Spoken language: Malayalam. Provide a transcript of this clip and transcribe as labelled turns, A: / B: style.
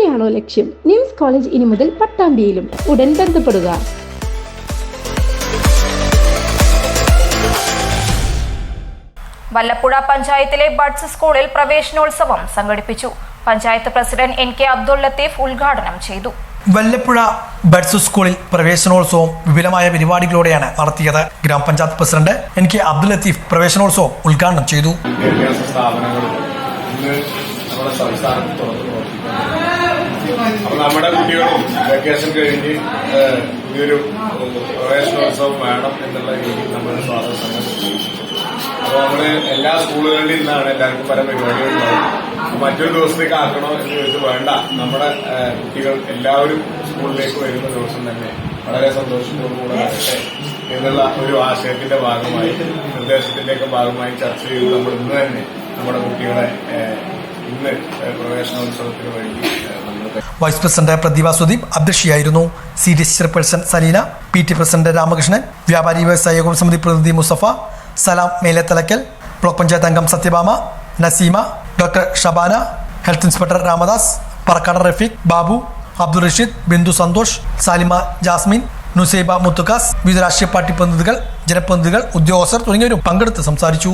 A: തന്നെയാണോ ലക്ഷ്യം? നിംസ് കോളേജ് ഇനി മുതൽ പട്ടാമ്പിയിലും. ഉടൻ ബന്ധപ്പെടുക.
B: വല്ലപ്പുഴ പഞ്ചായത്തിലെ ബഡ്സ് സ്കൂളിൽ പ്രവേശനോത്സവം സംഘടിപ്പിച്ചു. പഞ്ചായത്ത് പ്രസിഡന്റ് NK അബ്ദുൾ ലത്തീഫ് ഉദ്ഘാടനം ചെയ്തു.
C: വല്ലപ്പുഴ ബഡ്സ് സ്കൂളിൽ പ്രവേശനോത്സവം വിപുലമായ പരിപാടികളോടെയാണ് നടത്തിയത്. ഗ്രാമപഞ്ചായത്ത് പ്രസിഡന്റ് NK അബ്ദുൾ ലത്തീഫ് പ്രവേശനോത്സവം ഉദ്ഘാടനം ചെയ്തു.
D: നമ്മുടെ കുട്ടികളും വെക്കേഷൻ കഴിഞ്ഞ് പുതിയൊരു പ്രവേശനോത്സവം വേണം എന്നുള്ള രീതിയിൽ നമ്മുടെ സ്വാതന്ത്ര്യം. അപ്പോൾ നമ്മള് എല്ലാ സ്കൂളുകളിൽ നിന്നാണ് എല്ലാവർക്കും പല പരിപാടികളുണ്ടാവും. മറ്റൊരു ദിവസത്തേക്ക് ആക്കണോ എന്ന് ചോദിച്ചു വേണ്ട, നമ്മുടെ കുട്ടികൾ എല്ലാവരും സ്കൂളിലേക്ക് വരുന്ന ദിവസം തന്നെ വളരെ സന്തോഷത്തോടുകൂടെ വരട്ടെ എന്നുള്ള ഒരു ആശയത്തിന്റെ ഭാഗമായി, നിർദ്ദേശത്തിന്റെയൊക്കെ ഭാഗമായി ചർച്ച ചെയ്ത് നമ്മൾ ഇന്ന് തന്നെ നമ്മുടെ കുട്ടികളെ ഇന്ന് പ്രവേശനോത്സവത്തിന് വേണ്ടി
C: വൈസ് പ്രസിഡന്റ് പ്രതിഭ സുദീപ് അധ്യക്ഷയായിരുന്നു. CDS chairperson Saleena, PT president Ramakrishnan, വ്യാപാരി വ്യവസായ ഏകോപന സമിതി പ്രതിനിധി മുസഫ, സലാം മേലത്തലക്കൽ, ബ്ലോക്ക് പഞ്ചായത്ത് അംഗം Sathyabhama, Naseema, doctor Shabana, health inspector Ramadas, Parakkad Rafeeq, Babu, Abdul Rasheed, Bindu Santhosh, Salima Jasmine, Nusaiba Muthukkas, വിവിധ രാഷ്ട്രീയ പാർട്ടി പ്രതിനിധികൾ, ജനപ്രതിനിധികൾ, ഉദ്യോഗസ്ഥർ തുടങ്ങിയവരും പങ്കെടുത്ത് സംസാരിച്ചു.